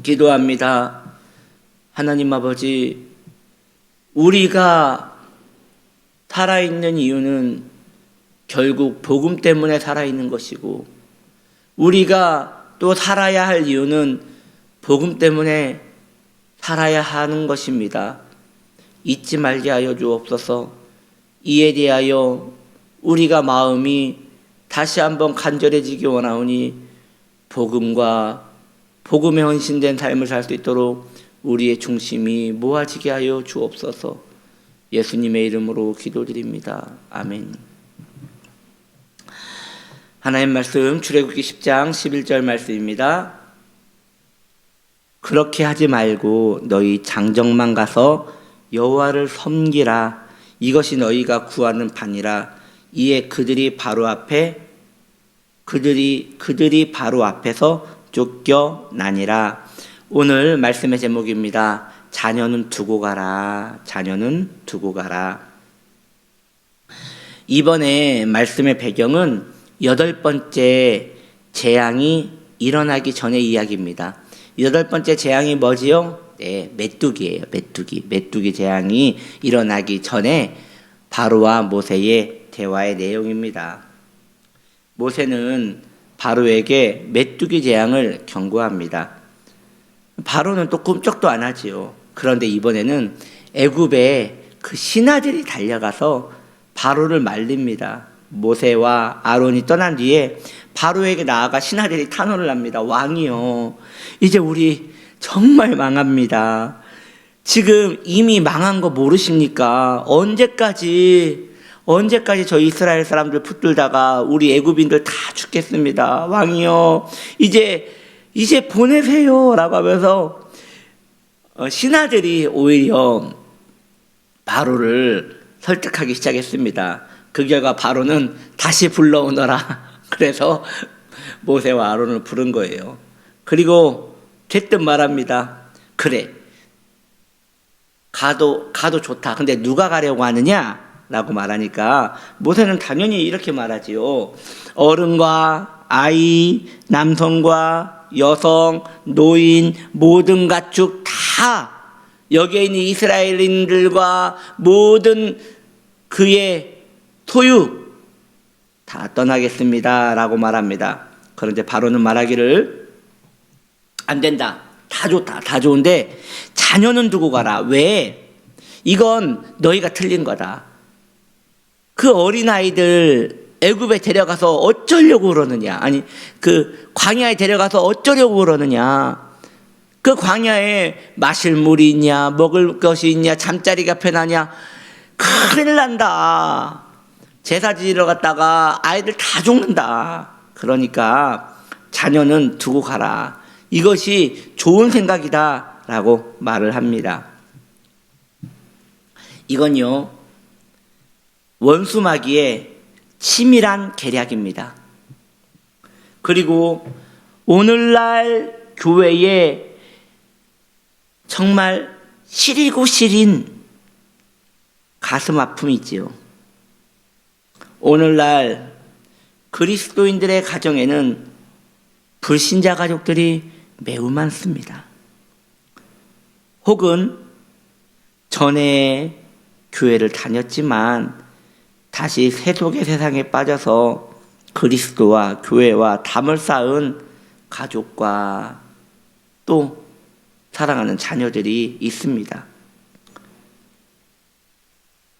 기도합니다. 하나님 아버지, 우리가 살아있는 이유는 결국 복음 때문에 살아있는 것이고, 우리가 또 살아야 할 이유는 복음 때문에 살아야 하는 것입니다. 잊지 말게 하여 주옵소서. 이에 대하여 우리가 마음이 다시 한번 간절해지기 원하오니 복음과 복음에 헌신된 삶을 살 수 있도록 우리의 중심이 모아지게 하여 주옵소서. 예수님의 이름으로 기도드립니다. 아멘. 하나님 말씀 출애굽기 10장 11절 말씀입니다. 그렇게 하지 말고 너희 장정만 가서 여호와를 섬기라. 이것이 너희가 구하는 바니라. 이에 그들이 바로 앞에서 쫓겨나니라. 오늘 말씀의 제목입니다. 자녀는 두고 가라. 자녀는 두고 가라. 이번에 말씀의 배경은 8번째 재앙이 일어나기 전의 이야기입니다. 8번째 재앙이 뭐지요? 네, 메뚜기예요. 메뚜기 재앙이 일어나기 전에 바로와 모세의 대화의 내용입니다. 모세는 바로에게 메뚜기 재앙을 경고합니다. 바로는 또 꿈쩍도 안 하지요. 그런데 이번에는 애굽에 그 신하들이 달려가서 바로를 말립니다. 모세와 아론이 떠난 뒤에 바로에게 나아가 신하들이 탄원을 합니다. 왕이요, 이제 우리 정말 망합니다. 지금 이미 망한 거 모르십니까? 언제까지 저희 이스라엘 사람들 붙들다가 우리 애굽인들 다 죽겠습니다. 왕이요, 이제 보내세요 라고 하면서 신하들이 오히려 바로를 설득하기 시작했습니다. 그 결과 바로는 다시 불러오너라. 그래서 모세와 아론을 부른 거예요. 그리고 대뜸 말합니다. 그래, 가도 좋다. 근데 누가 가려고 하느냐? 라고 말하니까 모세는 당연히 이렇게 말하지요. 어른과 아이, 남성과 여성, 노인, 모든 가축 다, 여기에 있는 이스라엘인들과 모든 그의 소유 다 떠나겠습니다 라고 말합니다. 그런데 바로는 말하기를, 안 된다. 다 좋다. 다 좋은데 자녀는 두고 가라. 왜? 이건 너희가 틀린 거다. 그 어린아이들 애굽에 데려가서 어쩌려고 그러느냐. 아니, 그 광야에 데려가서 어쩌려고 그러느냐. 그 광야에 마실 물이 있냐, 먹을 것이 있냐, 잠자리가 편하냐. 큰일 난다. 제사 지러 갔다가 아이들 다 죽는다. 그러니까 자녀는 두고 가라. 이것이 좋은 생각이다 라고 말을 합니다. 이건요, 원수마귀의 치밀한 계략입니다. 그리고 오늘날 교회에 정말 시리고 시린 가슴 아픔이지요. 오늘날 그리스도인들의 가정에는 불신자 가족들이 매우 많습니다. 혹은 전에 교회를 다녔지만 다시 세속의 세상에 빠져서 그리스도와 교회와 담을 쌓은 가족과 또 사랑하는 자녀들이 있습니다.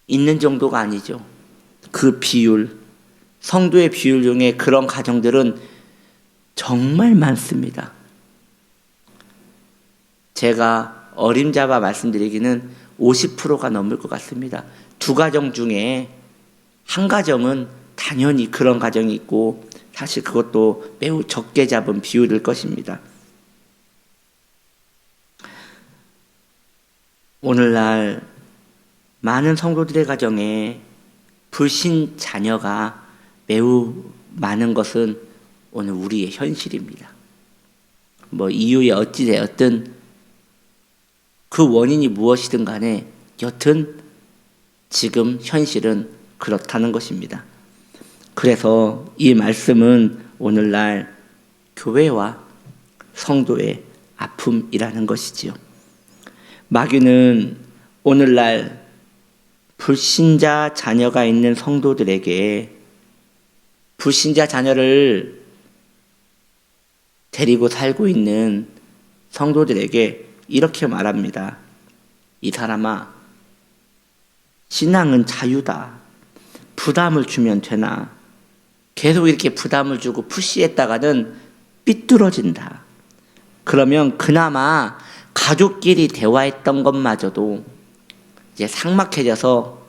있는 정도가 아니죠. 그 비율, 성도의 비율 중에 그런 가정들은 정말 많습니다. 제가 어림잡아 말씀드리기는 50%가 넘을 것 같습니다. 2가정 중에 한 가정은 당연히 그런 가정이 있고, 사실 그것도 매우 적게 잡은 비율일 것입니다. 오늘날 많은 성도들의 가정에 불신 자녀가 매우 많은 것은 오늘 우리의 현실입니다. 이유에 어찌되었든 그 원인이 무엇이든 간에 여튼 지금 현실은 그렇다는 것입니다. 그래서 이 말씀은 오늘날 교회와 성도의 아픔이라는 것이지요. 마귀는 오늘날 불신자 자녀가 있는 성도들에게 불신자 자녀를 데리고 살고 있는 성도들에게 이렇게 말합니다. 이 사람아, 신앙은 자유다. 부담을 주면 되나? 계속 이렇게 부담을 주고 푸시했다가는 삐뚤어진다. 그러면 그나마 가족끼리 대화했던 것마저도 이제 삭막해져서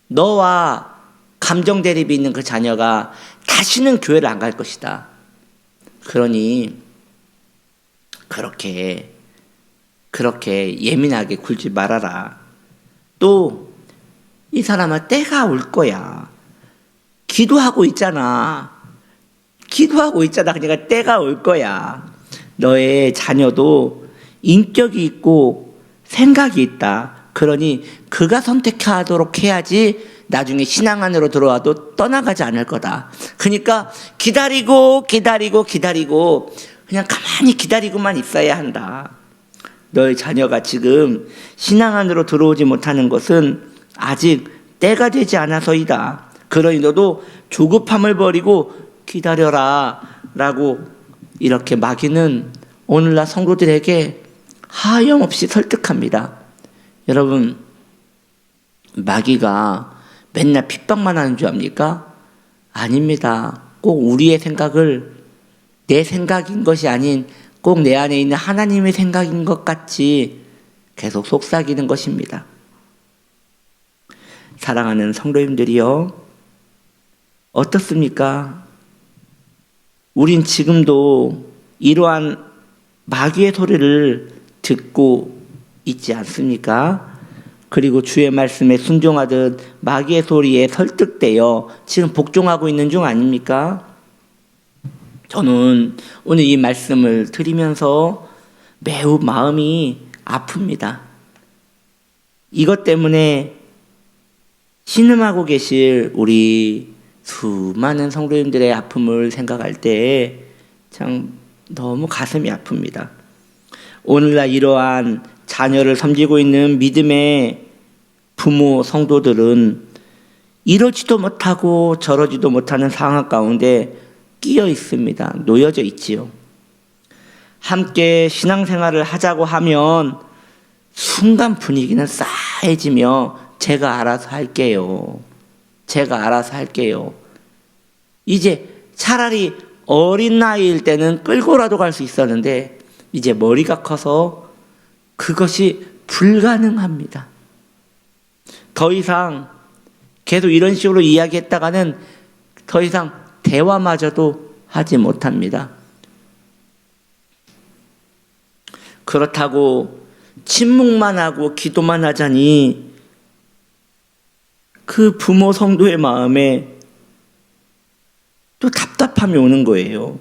너와 감정 대립이 있는 그 자녀가 다시는 교회를 안 갈 것이다. 그러니 그렇게 예민하게 굴지 말아라. 또 이 사람아, 때가 올 거야. 기도하고 있잖아. 그러니까 때가 올 거야. 너의 자녀도 인격이 있고 생각이 있다. 그러니 그가 선택하도록 해야지 나중에 신앙 안으로 들어와도 떠나가지 않을 거다. 그러니까 기다리고 그냥 가만히 기다리고만 있어야 한다. 너의 자녀가 지금 신앙 안으로 들어오지 못하는 것은 아직 때가 되지 않아서이다. 그러니 너도 조급함을 버리고 기다려라 라고 이렇게 마귀는 오늘날 성도들에게 하염없이 설득합니다. 여러분, 마귀가 맨날 핍박만 하는 줄 압니까? 아닙니다. 꼭 우리의 생각을 내 생각인 것이 아닌 꼭 내 안에 있는 하나님의 생각인 것 같이 계속 속삭이는 것입니다. 사랑하는 성도님들이요, 어떻습니까? 우린 지금도 이러한 마귀의 소리를 듣고 있지 않습니까? 그리고 주의 말씀에 순종하듯 마귀의 소리에 설득되어 지금 복종하고 있는 중 아닙니까? 저는 오늘 이 말씀을 들으면서 매우 마음이 아픕니다. 이것 때문에 신음하고 계실 우리 수많은 성도님들의 아픔을 생각할 때 참 너무 가슴이 아픕니다. 오늘날 이러한 자녀를 섬기고 있는 믿음의 부모 성도들은 이러지도 못하고 저러지도 못하는 상황 가운데 끼어 있습니다. 놓여져 있지요. 함께 신앙생활을 하자고 하면 순간 분위기는 싸해지며 제가 알아서 할게요. 이제 차라리 어린 나이일 때는 끌고라도 갈 수 있었는데 이제 머리가 커서 그것이 불가능합니다. 더 이상 계속 이런 식으로 이야기했다가는 더 이상 대화마저도 하지 못합니다. 그렇다고 침묵만 하고 기도만 하자니 그 부모 성도의 마음에 또 답답함이 오는 거예요.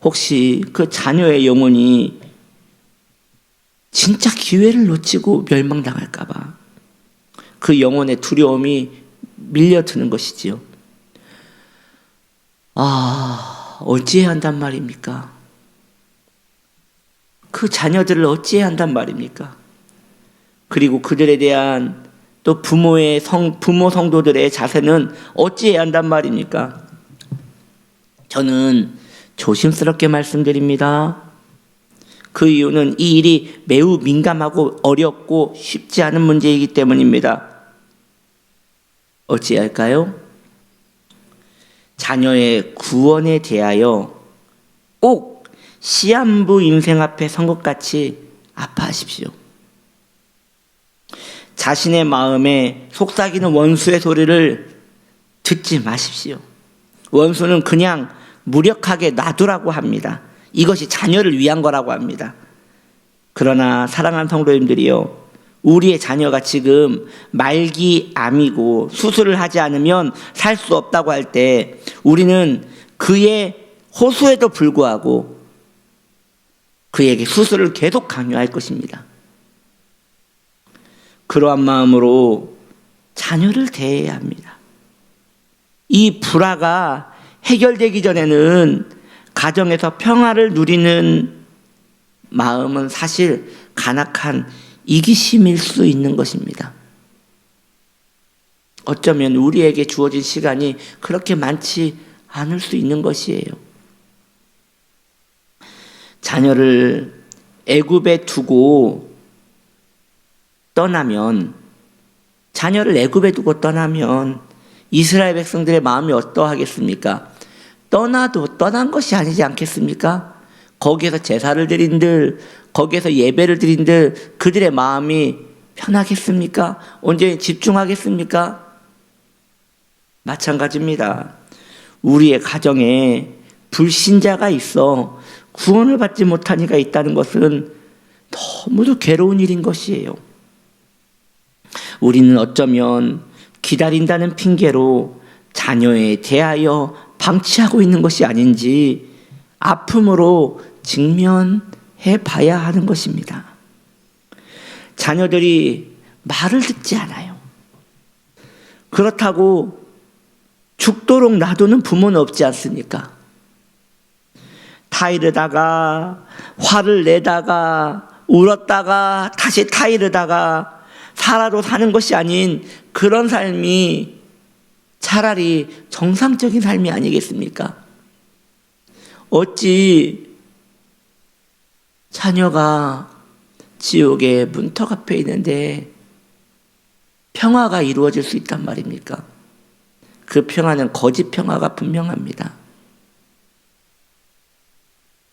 혹시 그 자녀의 영혼이 진짜 기회를 놓치고 멸망당할까 봐 그 영혼의 두려움이 밀려드는 것이지요. 어찌해야 한단 말입니까? 그 자녀들을 어찌해야 한단 말입니까? 그리고 그들에 대한 또 부모 성도들의 자세는 어찌해야 한단 말입니까? 저는 조심스럽게 말씀드립니다. 그 이유는 이 일이 매우 민감하고 어렵고 쉽지 않은 문제이기 때문입니다. 어찌해야 할까요? 자녀의 구원에 대하여 꼭 시한부 인생 앞에 선 것 같이 아파하십시오. 자신의 마음에 속삭이는 원수의 소리를 듣지 마십시오. 원수는 그냥 무력하게 놔두라고 합니다. 이것이 자녀를 위한 거라고 합니다. 그러나 사랑하는 성도님들이요, 우리의 자녀가 지금 말기암이고 수술을 하지 않으면 살 수 없다고 할 때 우리는 그의 호소에도 불구하고 그에게 수술을 계속 강요할 것입니다. 그러한 마음으로 자녀를 대해야 합니다. 이 불화가 해결되기 전에는 가정에서 평화를 누리는 마음은 사실 간악한 이기심일 수 있는 것입니다. 어쩌면 우리에게 주어진 시간이 그렇게 많지 않을 수 있는 것이에요. 자녀를 애굽에 두고 떠나면, 자녀를 애굽에 두고 떠나면 이스라엘 백성들의 마음이 어떠하겠습니까? 떠나도 떠난 것이 아니지 않겠습니까? 거기에서 제사를 드린들, 거기에서 예배를 드린들 그들의 마음이 편하겠습니까? 온전히 집중하겠습니까? 마찬가지입니다. 우리의 가정에 불신자가 있어 구원을 받지 못한 이가 있다는 것은 너무도 괴로운 일인 것이에요. 우리는 어쩌면 기다린다는 핑계로 자녀에 대하여 방치하고 있는 것이 아닌지 아픔으로 직면해 봐야 하는 것입니다. 자녀들이 말을 듣지 않아요. 그렇다고 죽도록 놔두는 부모는 없지 않습니까? 타이르다가 화를 내다가 울었다가 다시 타이르다가 살아도 사는 것이 아닌 그런 삶이 차라리 정상적인 삶이 아니겠습니까? 어찌 자녀가 지옥의 문턱 앞에 있는데 평화가 이루어질 수 있단 말입니까? 그 평화는 거짓 평화가 분명합니다.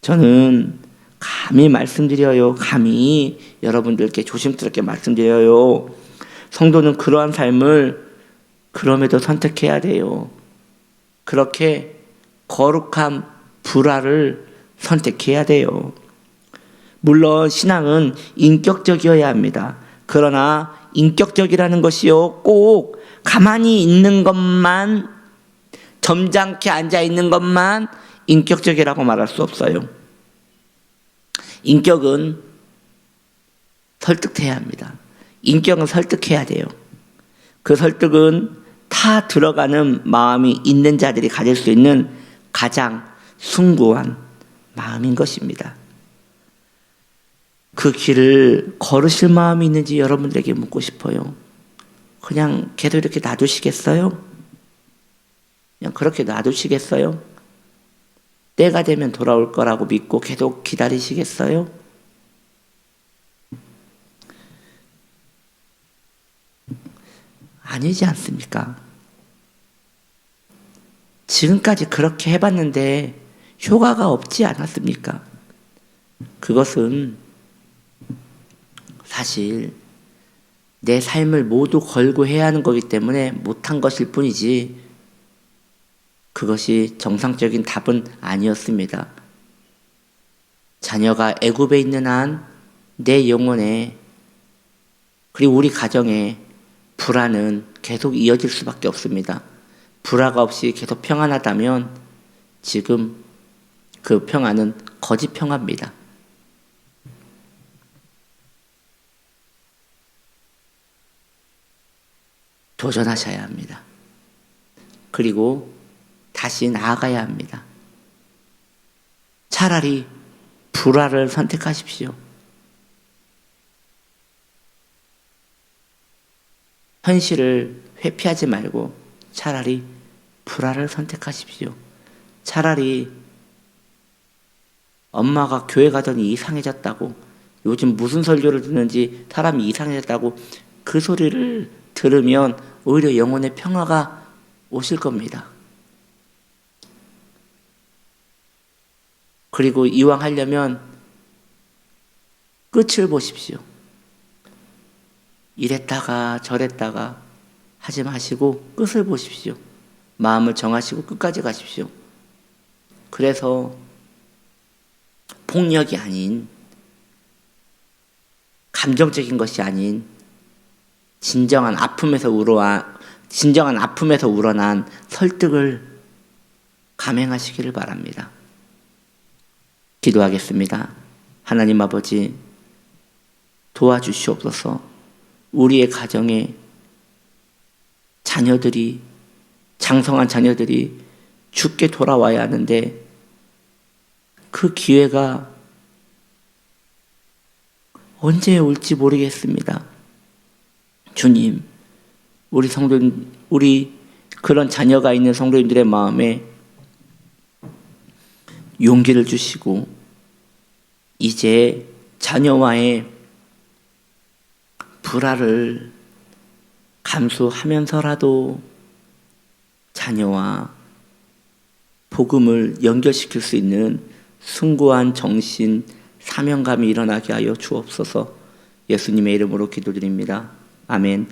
저는 감히 말씀드려요. 감히 여러분들께 조심스럽게 말씀드려요. 성도는 그러한 삶을 그럼에도 선택해야 돼요. 그렇게 거룩한 불화를 선택해야 돼요. 물론 신앙은 인격적이어야 합니다. 그러나 인격적이라는 것이요, 꼭 가만히 있는 것만, 점잖게 앉아 있는 것만 인격적이라고 말할 수 없어요. 인격은 설득해야 합니다. 인격은 설득해야 돼요. 그 설득은 타 들어가는 마음이 있는 자들이 가질 수 있는 가장 숭고한 마음인 것입니다. 그 길을 걸으실 마음이 있는지 여러분들에게 묻고 싶어요. 그냥 계속 이렇게 놔두시겠어요? 그냥 그렇게 놔두시겠어요? 때가 되면 돌아올 거라고 믿고 계속 기다리시겠어요? 아니지 않습니까? 지금까지 그렇게 해봤는데 효과가 없지 않았습니까? 그것은 사실 내 삶을 모두 걸고 해야 하는 거기 때문에 못한 것일 뿐이지 그것이 정상적인 답은 아니었습니다. 자녀가 애굽에 있는 한 내 영혼에 그리고 우리 가정에 불화는 계속 이어질 수밖에 없습니다. 불화가 없이 계속 평안하다면 지금 그 평안은 거짓 평화입니다. 도전하셔야 합니다. 그리고 다시 나아가야 합니다. 차라리 불화를 선택하십시오. 현실을 회피하지 말고 차라리 불화를 선택하십시오. 차라리 엄마가 교회 가더니 이상해졌다고, 요즘 무슨 설교를 듣는지 사람이 이상해졌다고 그 소리를 들으면 오히려 영혼의 평화가 오실 겁니다. 그리고 이왕 하려면 끝을 보십시오. 이랬다가 저랬다가 하지 마시고 끝을 보십시오. 마음을 정하시고 끝까지 가십시오. 그래서 폭력이 아닌, 감정적인 것이 아닌 진정한 아픔에서 우러난 설득을 감행하시기를 바랍니다. 기도하겠습니다. 하나님 아버지, 도와주시옵소서. 우리의 가정에 자녀들이, 장성한 자녀들이 죽게 돌아와야 하는데 그 기회가 언제 올지 모르겠습니다. 주님, 우리 그런 자녀가 있는 성도님들의 마음에 용기를 주시고 이제 자녀와의 불화를 감수하면서라도 자녀와 복음을 연결시킬 수 있는 숭고한 정신, 사명감이 일어나게 하여 주옵소서. 예수님의 이름으로 기도드립니다. 아멘.